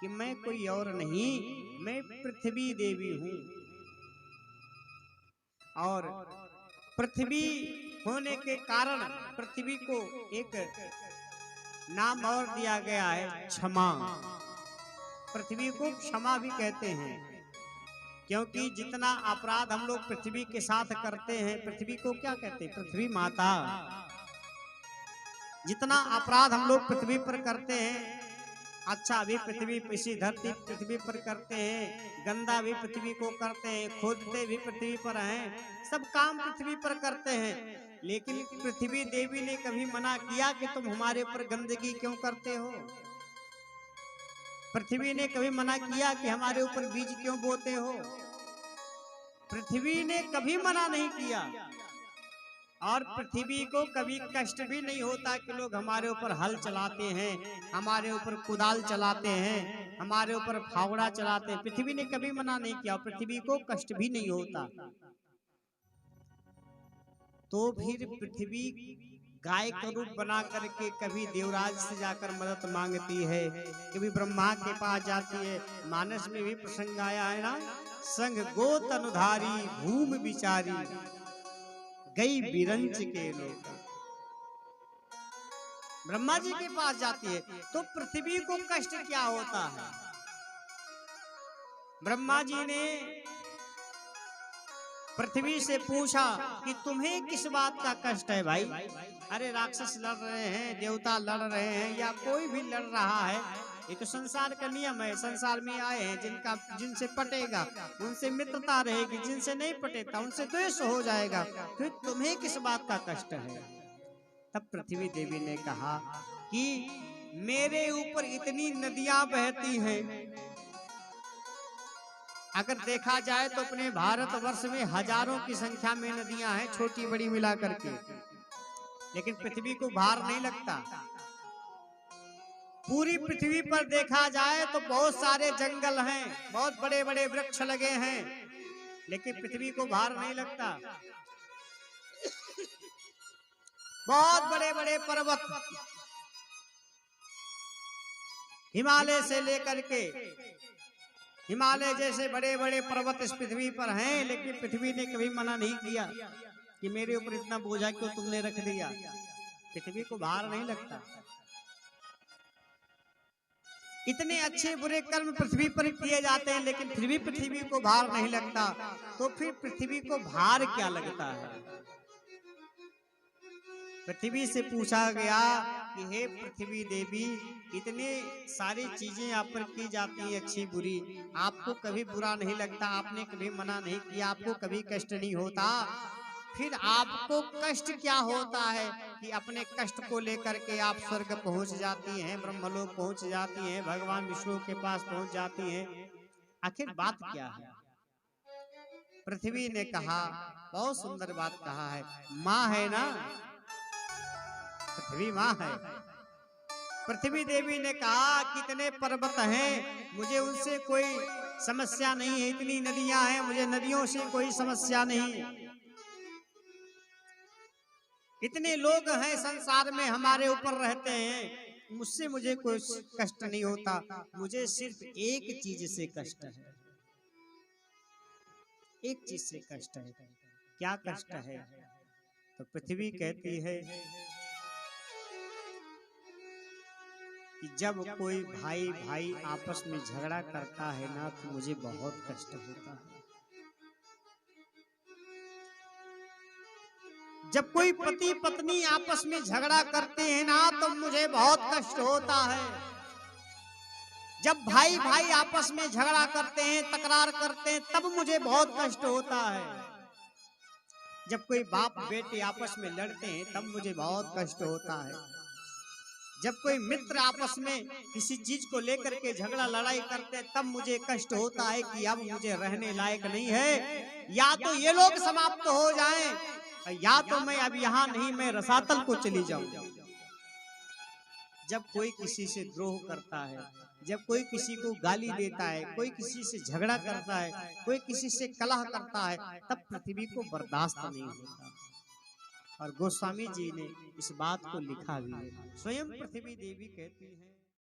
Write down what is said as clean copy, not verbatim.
कि मैं कोई और नहीं, मैं पृथ्वी देवी हूं। और पृथ्वी होने के कारण पृथ्वी को एक नाम और दिया गया है, क्षमा। पृथ्वी को क्षमा भी कहते हैं, क्योंकि जितना अपराध हम लोग पृथ्वी के साथ करते हैं, पृथ्वी को क्या कहते हैं? पृथ्वी माता। जितना अपराध हम लोग पृथ्वी पर करते हैं, अच्छा भी पृथ्वी इसी धरती पृथ्वी पर करते हैं, गंदा भी पृथ्वी को करते हैं, खोदते भी पृथ्वी पर हैं, सब काम पृथ्वी पर करते हैं। लेकिन पृथ्वी देवी ने कभी मना किया कि तुम हमारे ऊपर गंदगी क्यों करते हो? पृथ्वी ने कभी मना किया कि हमारे ऊपर बीज क्यों बोते हो? पृथ्वी ने कभी मना नहीं किया। और पृथ्वी को कभी कष्ट भी नहीं होता कि लोग हमारे ऊपर हल चलाते हैं, हमारे ऊपर कुदाल चलाते हैं, हमारे ऊपर फावड़ा चलाते हैं। पृथ्वी ने कभी मना नहीं किया, पृथ्वी को कष्ट भी नहीं होता। तो फिर पृथ्वी गाय का रूप बना करके कभी देवराज से जाकर मदद मांगती है, कभी ब्रह्मा के पास जाती है। मानस में भी प्रसंग आया है ना, संग गोत अनुधारी भूमि बिचारी गई बिरंच के लोग। ब्रह्मा जी के पास जाती है तो पृथ्वी को कष्ट क्या होता है? ब्रह्मा जी ने पृथ्वी से पूछा कि तुम्हें किस बात का कष्ट है भाई? अरे राक्षस लड़ रहे हैं, देवता लड़ रहे हैं, या कोई भी लड़ रहा है, ये तो संसार का नियम है। संसार में आए हैं, जिनसे पटेगा उनसे मित्रता रहेगी, जिनसे नहीं पटेता उनसे द्वेष हो जाएगा, फिर तुम्हें किस बात का कष्ट है? तब पृथ्वी देवी ने कहा कि मेरे ऊपर इतनी नदियां बहती हैं, अगर देखा जाए तो अपने भारतवर्ष में हजारों की संख्या में नदियां हैं, छोटी बड़ी मिला करके, लेकिन पृथ्वी को भार नहीं लगता। पूरी पृथ्वी पर देखा जाए तो बहुत सारे जंगल हैं, बहुत बड़े बड़े वृक्ष लगे हैं, लेकिन पृथ्वी को भार नहीं लगता। बहुत बड़े बड़े पर्वत, हिमालय से लेकर के, हिमालय जैसे बड़े बड़े पर्वत इस पृथ्वी पर हैं, लेकिन पृथ्वी ने कभी मना नहीं किया कि मेरे ऊपर इतना बोझा क्यों तुमने रख दिया। पृथ्वी को भार नहीं लगता। इतने अच्छे बुरे कर्म पृथ्वी पर किए जाते हैं, लेकिन फिर भी पृथ्वी को भार नहीं लगता। तो फिर पृथ्वी को भार क्या लगता है? पृथ्वी से पूछा गया कि हे पृथ्वी देवी, इतनी सारी चीजें आप पर की जाती हैं, अच्छी बुरी, आपको कभी बुरा नहीं लगता, आपने कभी मना नहीं किया, आपको कभी कष्ट नहीं होता, फिर आपको कष्ट क्या होता है कि अपने कष्ट को लेकर के आप स्वर्ग पहुंच जाती हैं, ब्रह्मलोक पहुंच जाती हैं, भगवान विष्णु के पास पहुंच जाती हैं? आखिर बात क्या है? पृथ्वी ने कहा, बहुत सुंदर बात कहा है, माँ है ना, पृथ्वी माँ है। पृथ्वी देवी ने कहा कितने पर्वत हैं, मुझे उनसे कोई समस्या नहीं है, इतनी नदियां हैं, मुझे नदियों से कोई समस्या नहीं, इतने लोग हैं संसार में हमारे ऊपर रहते हैं, मुझसे मुझे कोई कष्ट नहीं होता, मुझे सिर्फ एक चीज से कष्ट है, एक चीज से कष्ट है। क्या कष्ट है? तो पृथ्वी कहती है कि जब कोई भाई भाई आपस में झगड़ा करता है ना, तो मुझे बहुत कष्ट होता है। जब कोई पति पत्नी आपस में झगड़ा करते हैं ना, तो मुझे बहुत कष्ट होता है। जब भाई भाई आपस में झगड़ा करते हैं, तकरार करते हैं, तब मुझे बहुत कष्ट होता है। जब कोई बाप बेटे आपस में लड़ते हैं, तब मुझे बहुत कष्ट होता है। जब कोई मित्र आपस में किसी चीज को लेकर के झगड़ा लड़ाई करते हैं, तब मुझे कष्ट होता है कि अब मुझे रहने लायक नहीं है, या तो ये लोग समाप्त हो जाएं, या तो मैं अब यहाँ नहीं, मैं रसातल को चली जाऊं। जब कोई किसी से द्रोह करता है, जब कोई किसी को गाली देता है, कोई किसी से झगड़ा करता है, कोई किसी से कलह करता है, तब पृथ्वी को बर्दाश्त नहीं होता। और गोस्वामी जी ने इस बात को लिखा भी है, स्वयं पृथ्वी देवी कहती है।